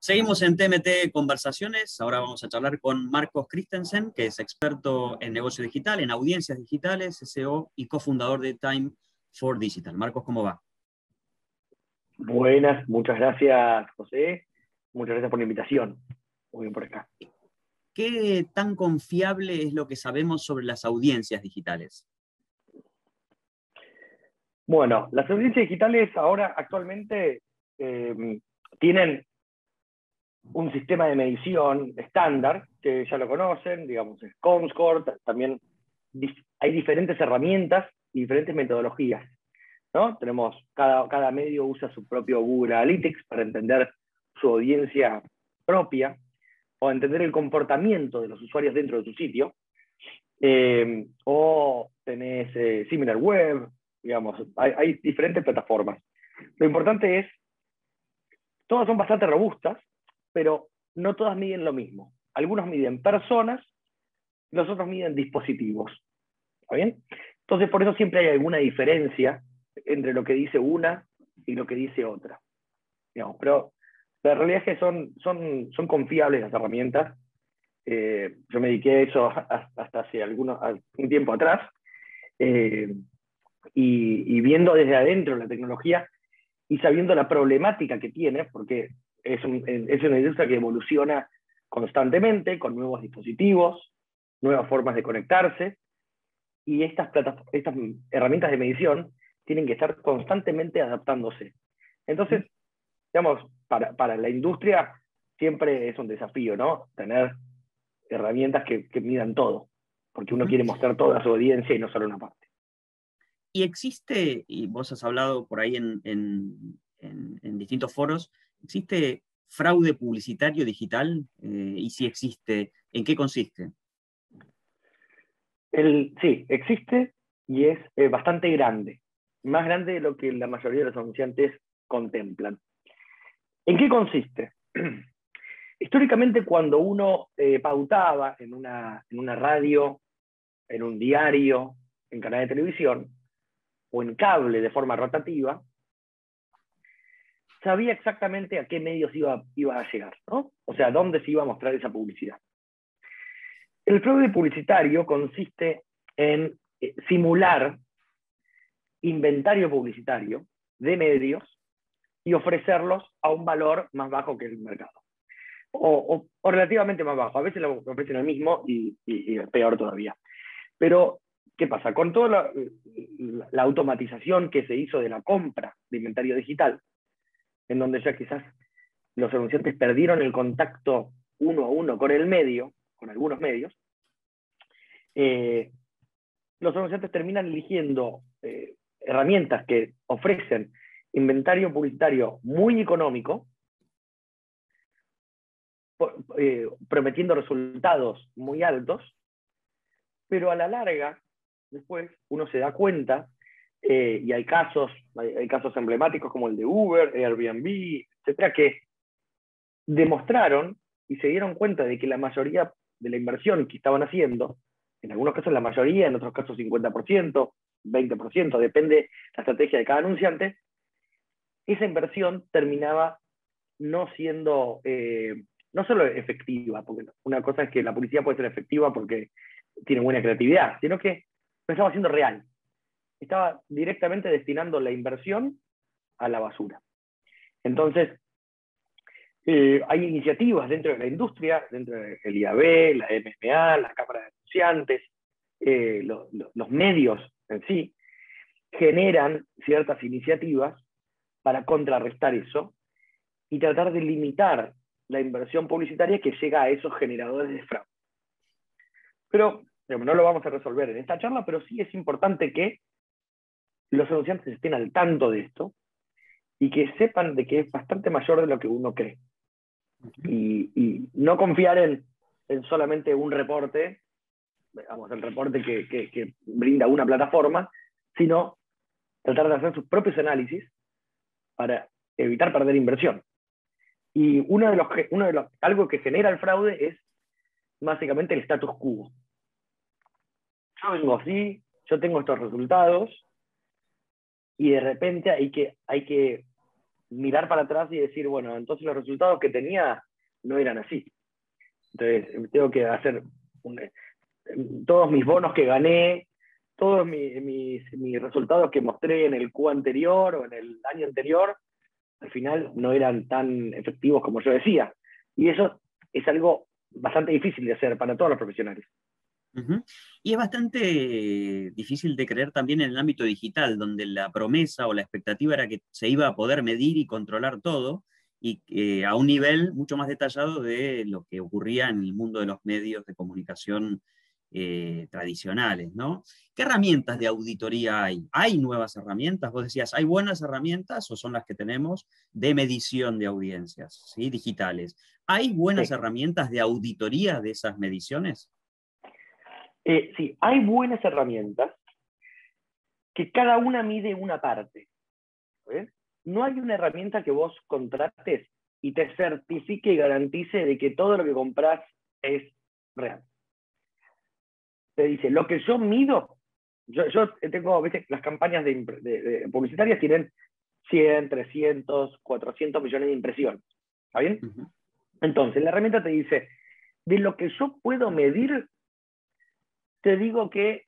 Seguimos en TMT Conversaciones. Ahora vamos a charlar con Marcos Christensen, que es experto en negocio digital, en audiencias digitales, SEO y cofundador de Time for Digital. Marcos, ¿cómo va? Buenas, muchas gracias, José. Muchas gracias por la invitación. Muy bien por acá. ¿Qué tan confiable es lo que sabemos sobre las audiencias digitales? Bueno, las audiencias digitales ahora actualmente tienen un sistema de medición estándar, que ya lo conocen, digamos, es Comscore. También hay diferentes herramientas y diferentes metodologías, ¿no? Cada medio usa su propio Google Analytics para entender su audiencia propia o entender el comportamiento de los usuarios dentro de su sitio. O tenés SimilarWeb, digamos, hay diferentes plataformas. Lo importante es, todas son bastante robustas, pero no todas miden lo mismo. Algunos miden personas, los otros miden dispositivos. ¿Está bien? Entonces, por eso siempre hay alguna diferencia entre lo que dice una y lo que dice otra. Digamos, pero la realidad es que son confiables las herramientas. Yo me dediqué a eso hasta hace un tiempo atrás, y viendo desde adentro la tecnología y sabiendo la problemática que tiene, porque es una industria que evoluciona constantemente con nuevos dispositivos, nuevas formas de conectarse, y estas herramientas de medición tienen que estar constantemente adaptándose. Entonces, digamos, para la industria siempre es un desafío, ¿no? Tener herramientas que midan todo, porque uno quiere mostrar toda su audiencia y no solo una parte. Y existe, y vos has hablado por ahí en distintos foros, ¿existe fraude publicitario digital? Y si existe, ¿en qué consiste? Sí, existe y es bastante grande, más grande de lo que la mayoría de los anunciantes contemplan. ¿En qué consiste? Históricamente, cuando uno pautaba en una radio, en un diario, en canal de televisión o en cable de forma rotativa, sabía exactamente a qué medios iba a llegar, ¿no? O sea, dónde se iba a mostrar esa publicidad. El fraude publicitario consiste en simular inventario publicitario de medios y ofrecerlos a un valor más bajo que el mercado. O relativamente más bajo. A veces lo ofrecen el mismo y es peor todavía. Pero, ¿qué pasa? Con toda la automatización que se hizo de la compra de inventario digital, en donde ya quizás los anunciantes perdieron el contacto uno a uno con el medio, con algunos medios, los anunciantes terminan eligiendo herramientas que ofrecen inventario publicitario muy económico, prometiendo resultados muy altos, pero a la larga, después, uno se da cuenta, y hay casos emblemáticos como el de Uber, Airbnb, etcétera, que demostraron y se dieron cuenta de que la mayoría de la inversión que estaban haciendo, en algunos casos la mayoría, en otros casos 50%, 20%, depende la estrategia de cada anunciante, esa inversión terminaba no siendo, no solo efectiva, porque una cosa es que la publicidad puede ser efectiva porque tiene buena creatividad, sino que no estaba siendo real. Estaba directamente destinando la inversión a la basura. Entonces, hay iniciativas dentro de la industria, dentro del IAB, la MMA, la Cámara de Anunciantes, los medios en sí, generan ciertas iniciativas para contrarrestar eso y tratar de limitar la inversión publicitaria que llega a esos generadores de fraude. Pero no lo vamos a resolver en esta charla, pero sí es importante que los anunciantes estén al tanto de esto y que sepan de que es bastante mayor de lo que uno cree. Y no confiar en solamente un reporte, digamos, el reporte que brinda una plataforma, sino tratar de hacer sus propios análisis para evitar perder inversión. Y algo que genera el fraude es básicamente el status quo. Yo vengo así, yo tengo estos resultados, y de repente hay que mirar para atrás y decir, bueno, entonces los resultados que tenía no eran así. Entonces, tengo que hacer todos mis bonos que gané, todos mis resultados que mostré en el Q anterior o en el año anterior, al final no eran tan efectivos como yo decía. Y eso es algo bastante difícil de hacer para todos los profesionales. Ujú. Y es bastante difícil de creer también en el ámbito digital, donde la promesa o la expectativa era que se iba a poder medir y controlar todo, y a un nivel mucho más detallado de lo que ocurría en el mundo de los medios de comunicación tradicionales, ¿no? ¿Qué herramientas de auditoría hay? ¿Hay nuevas herramientas? Vos decías, ¿hay buenas herramientas o son las que tenemos de medición de audiencias, ¿sí? Digitales? ¿Hay buenas Sí. herramientas de auditoría de esas mediciones? Sí, hay buenas herramientas que cada una mide una parte. ¿Eh? No hay una herramienta que vos contrates y te certifique y garantice de que todo lo que compras es real. Te dice, lo que yo mido, yo tengo, ¿viste? Las campañas de publicitarias tienen 100, 300, 400 millones de impresiones. ¿Está bien? Ujú. Entonces, la herramienta te dice, de lo que yo puedo medir, te digo que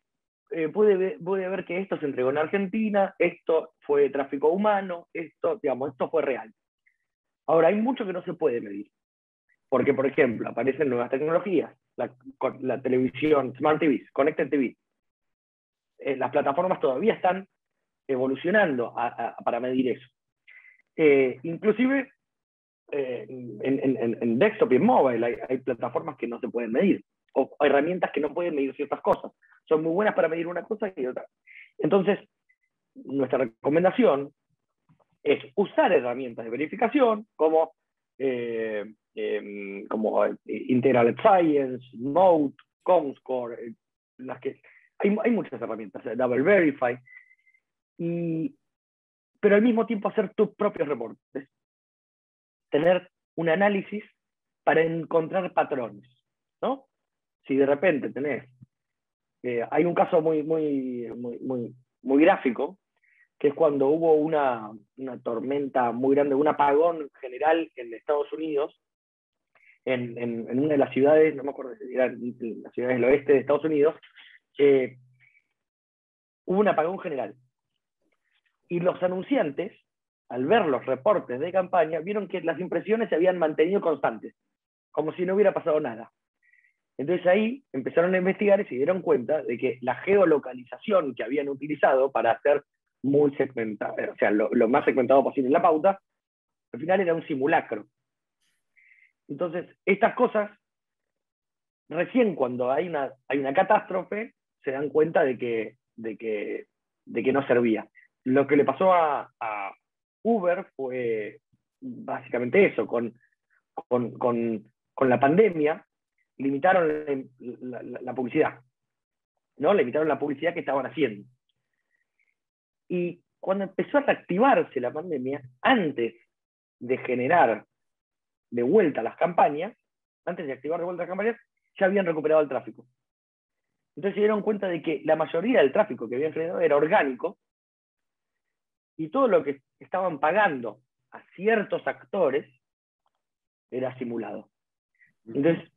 puede ver que esto se entregó en Argentina, esto fue tráfico humano, esto fue real. Ahora, hay mucho que no se puede medir. Porque, por ejemplo, aparecen nuevas tecnologías, la televisión, Smart TV, Connected TV. Las plataformas todavía están evolucionando para medir eso. Inclusive en desktop y en mobile hay plataformas que no se pueden medir, o herramientas que no pueden medir ciertas cosas. Son muy buenas para medir una cosa y otra. Entonces, nuestra recomendación es usar herramientas de verificación como Integral Science, Moat, Comscore, hay muchas herramientas, Double Verify, pero al mismo tiempo hacer tus propios reportes, tener un análisis para encontrar patrones, ¿no? Si de repente hay un caso muy gráfico, que es cuando hubo una tormenta muy grande, un apagón general en Estados Unidos, en una de las ciudades, no me acuerdo si eran las ciudades del oeste de Estados Unidos, hubo un apagón general. Y los anunciantes, al ver los reportes de campaña, vieron que las impresiones se habían mantenido constantes, como si no hubiera pasado nada. Entonces ahí empezaron a investigar y se dieron cuenta de que la geolocalización que habían utilizado para hacer muy segmentado, o sea, lo más segmentado posible en la pauta, al final era un simulacro. Entonces, estas cosas, recién cuando hay una catástrofe, se dan cuenta de que no servía. Lo que le pasó a Uber fue básicamente eso, con la pandemia, limitaron la publicidad, ¿no? Limitaron la publicidad que estaban haciendo. Y cuando empezó a reactivarse la pandemia, antes de generar de vuelta las campañas, antes de activar de vuelta las campañas, ya habían recuperado el tráfico. Entonces se dieron cuenta de que la mayoría del tráfico que habían generado era orgánico y todo lo que estaban pagando a ciertos actores era simulado. Entonces,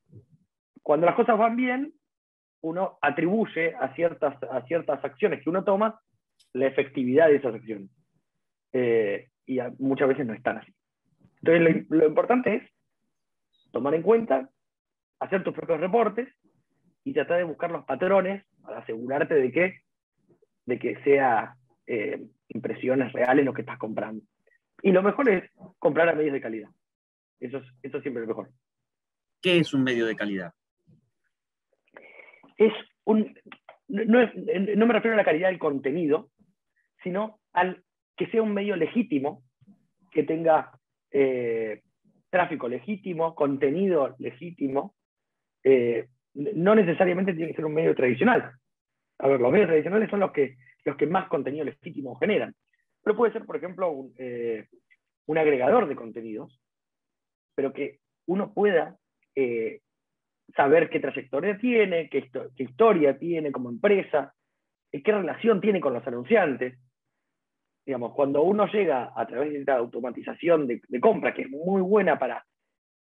cuando las cosas van bien, uno atribuye a ciertas acciones que uno toma la efectividad de esas acciones. Y muchas veces no están así. Entonces, lo importante es tomar en cuenta, hacer tus propios reportes y tratar de buscar los patrones para asegurarte de que sea impresiones reales lo que estás comprando. Y lo mejor es comprar a medios de calidad. Eso siempre es lo mejor. ¿Qué es un medio de calidad? Es no me refiero a la calidad del contenido, sino al que sea un medio legítimo, que tenga tráfico legítimo, contenido legítimo. No necesariamente tiene que ser un medio tradicional. A ver, los medios tradicionales son los que más contenido legítimo generan. Pero puede ser, por ejemplo, un agregador de contenidos, pero que uno pueda saber qué trayectoria tiene, qué historia tiene como empresa, qué relación tiene con los anunciantes. digamos, cuando uno llega a través de esta automatización de compra, que es muy buena para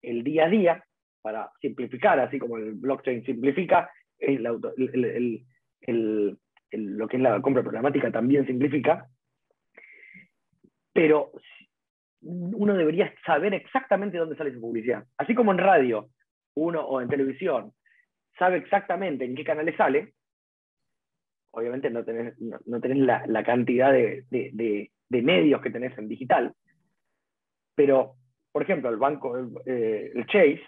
el día a día, para simplificar, así como el blockchain simplifica, lo que es la compra programática también simplifica, pero uno debería saber exactamente dónde sale su publicidad. Así como en radio uno o en televisión sabe exactamente en qué canales sale, obviamente no tenés la cantidad de medios que tenés en digital, pero, por ejemplo, el banco, el Chase,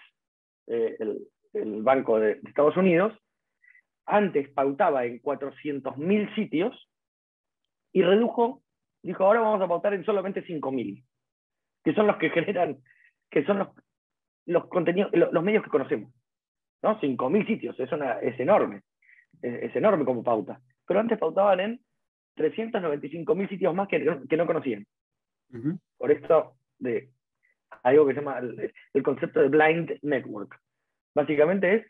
el banco de Estados Unidos, antes pautaba en 400.000 sitios y redujo, dijo, ahora vamos a pautar en solamente 5.000, que son los que generan, que son los contenidos, los medios que conocemos, ¿no? 5.000 sitios, es enorme, es enorme como pauta. Pero antes pautaban en 395.000 sitios más que no conocían. Ujú. Por esto de algo que se llama el concepto de blind network. Básicamente es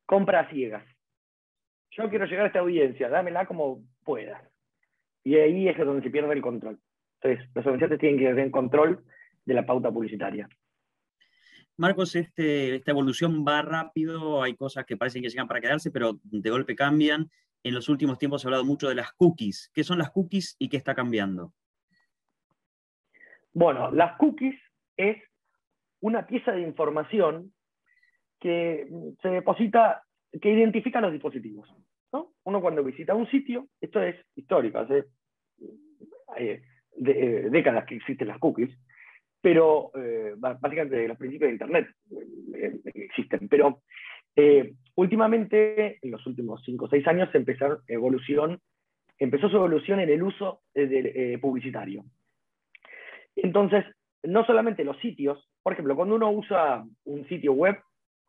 compra a ciegas. Yo quiero llegar a esta audiencia, dámela como puedas. Y ahí es donde se pierde el control. Entonces, los anunciantes tienen que tener control de la pauta publicitaria. Marcos, esta evolución va rápido, hay cosas que parecen que llegan para quedarse, pero de golpe cambian. En los últimos tiempos se ha hablado mucho de las cookies. ¿Qué son las cookies y qué está cambiando? Bueno, las cookies es una pieza de información que se deposita, que identifica los dispositivos, ¿no? Uno cuando visita un sitio, esto es histórico, hace décadas que existen las cookies, pero básicamente desde los principios de Internet existen. Pero últimamente, en los últimos 5 o 6 años, empezó su evolución en el uso publicitario. Entonces, no solamente los sitios, por ejemplo, cuando uno usa un sitio web,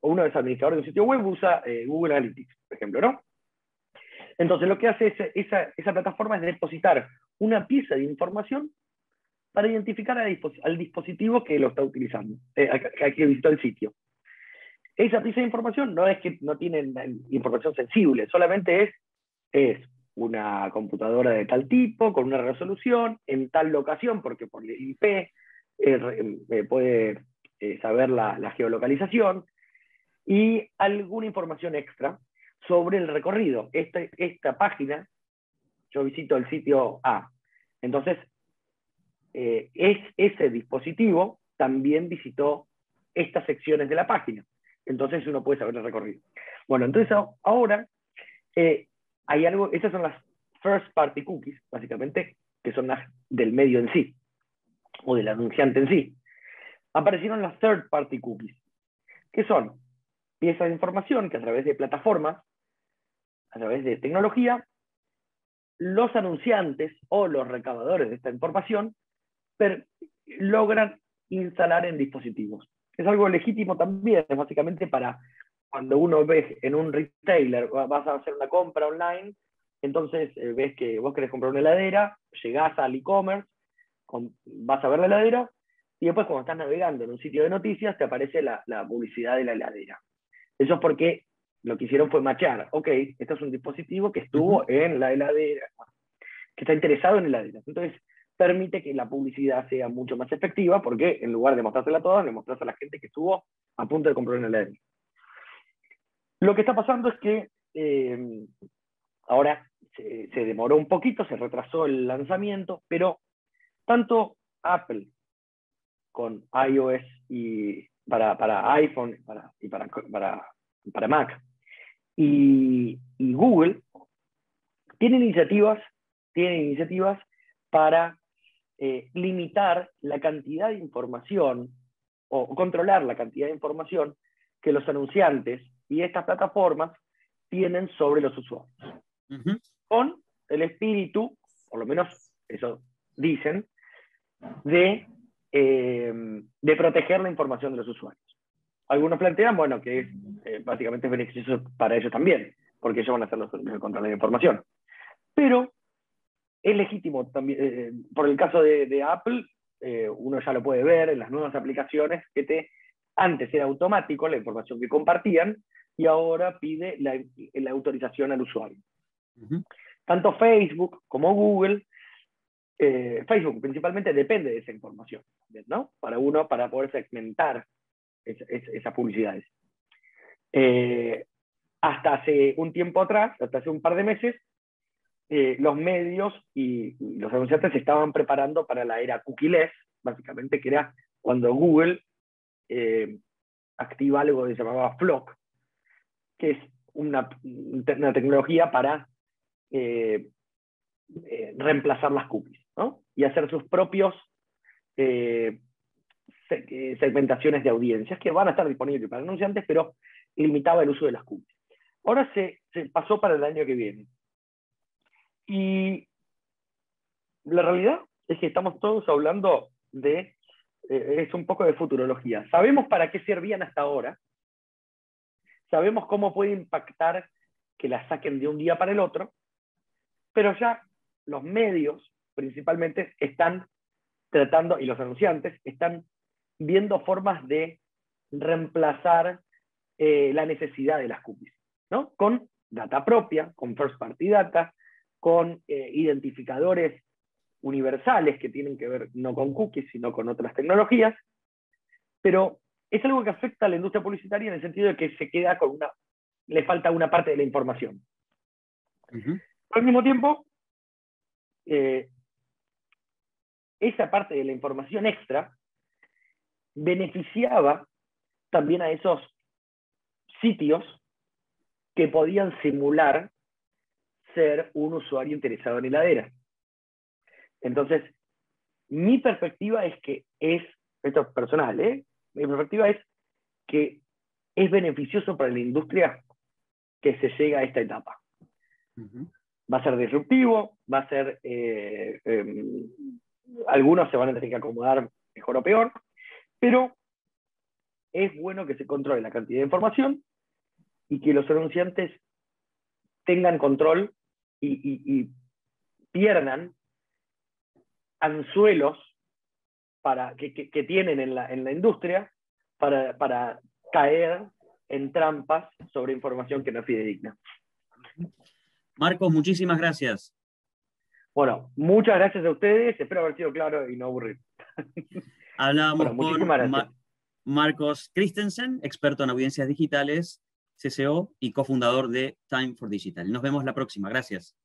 o uno es administrador de un sitio web, usa Google Analytics, por ejemplo, ¿no? Entonces, lo que hace esa plataforma es depositar una pieza de información para identificar al dispositivo que lo está utilizando, que visitó el sitio. Esa pieza de información no es que no tiene información sensible, solamente es una computadora de tal tipo, con una resolución, en tal locación, porque por el IP puede saber la geolocalización, y alguna información extra sobre el recorrido. Esta página, yo visito el sitio A, entonces ese dispositivo también visitó estas secciones de la página, entonces uno puede saber el recorrido. Bueno, entonces ahora hay algo, esas son las first party cookies, básicamente, que son las del medio en sí, o del anunciante en sí. Aparecieron las third party cookies, que son piezas de información que a través de plataformas, a través de tecnología, los anunciantes o los recabadores de esta información logran instalar en dispositivos. Es algo legítimo también, es básicamente para cuando uno ve en un retailer, vas a hacer una compra online, entonces ves que vos querés comprar una heladera, llegás al e-commerce, vas a ver la heladera, y después cuando estás navegando en un sitio de noticias te aparece la publicidad de la heladera. Eso es porque lo que hicieron fue matchar. Ok, este es un dispositivo que estuvo en la heladera, que está interesado en heladeras. Entonces, permite que la publicidad sea mucho más efectiva, porque en lugar de mostrársela a todas, le mostrás a la gente que estuvo a punto de comprar una heladera. Lo que está pasando es que ahora se demoró un poquito, se retrasó el lanzamiento, pero tanto Apple con iOS y para iPhone y para Mac y Google tienen iniciativas para limitar la cantidad de información o controlar la cantidad de información que los anunciantes y estas plataformas tienen sobre los usuarios. Con el espíritu, por lo menos eso dicen, de proteger la información de los usuarios. Algunos plantean, bueno, que básicamente es beneficioso para ellos también, porque ellos van a hacer el control de la información. Pero es legítimo también, por el caso de Apple, uno ya lo puede ver en las nuevas aplicaciones que antes era automático la información que compartían y ahora pide la autorización al usuario. Tanto Facebook como Google Facebook principalmente depende de esa información, ¿no? Para poder segmentar esas publicidades. Hasta hace un tiempo atrás, hasta hace un par de meses, los medios y los anunciantes se estaban preparando para la era cookieless, básicamente, que era cuando Google activa algo que se llamaba FLoC, que es una tecnología para reemplazar las cookies, ¿no? Y hacer sus propios segmentaciones de audiencias que van a estar disponibles para anunciantes, pero limitaba el uso de las cookies. Ahora se pasó para el año que viene. Y la realidad es que estamos todos hablando de, es un poco de futurología. Sabemos para qué servían hasta ahora, sabemos cómo puede impactar que las saquen de un día para el otro, pero ya los medios principalmente están tratando, y los anunciantes están viendo formas de reemplazar la necesidad de las cookies, ¿no? Con data propia, con first party data, con identificadores universales que tienen que ver no con cookies, sino con otras tecnologías, pero es algo que afecta a la industria publicitaria en el sentido de que se queda con le falta una parte de la información. Uh-huh. Al mismo tiempo, esa parte de la información extra beneficiaba también a esos sitios que podían simular ser un usuario interesado en heladera. Entonces, mi perspectiva es que esto es personal, mi perspectiva es que es beneficioso para la industria que se llegue a esta etapa. Uh-huh. Va a ser disruptivo, va a ser, algunos se van a tener que acomodar mejor o peor, pero es bueno que se controle la cantidad de información y que los anunciantes tengan control y pierdan anzuelos que tienen en la industria para caer en trampas sobre información que no es fidedigna. Marcos, muchísimas gracias. Bueno, muchas gracias a ustedes, espero haber sido claro y no aburrir. Hablábamos con Marcos Christensen, experto en audiencias digitales, CCO y cofundador de Time for Digital. Nos vemos la próxima. Gracias.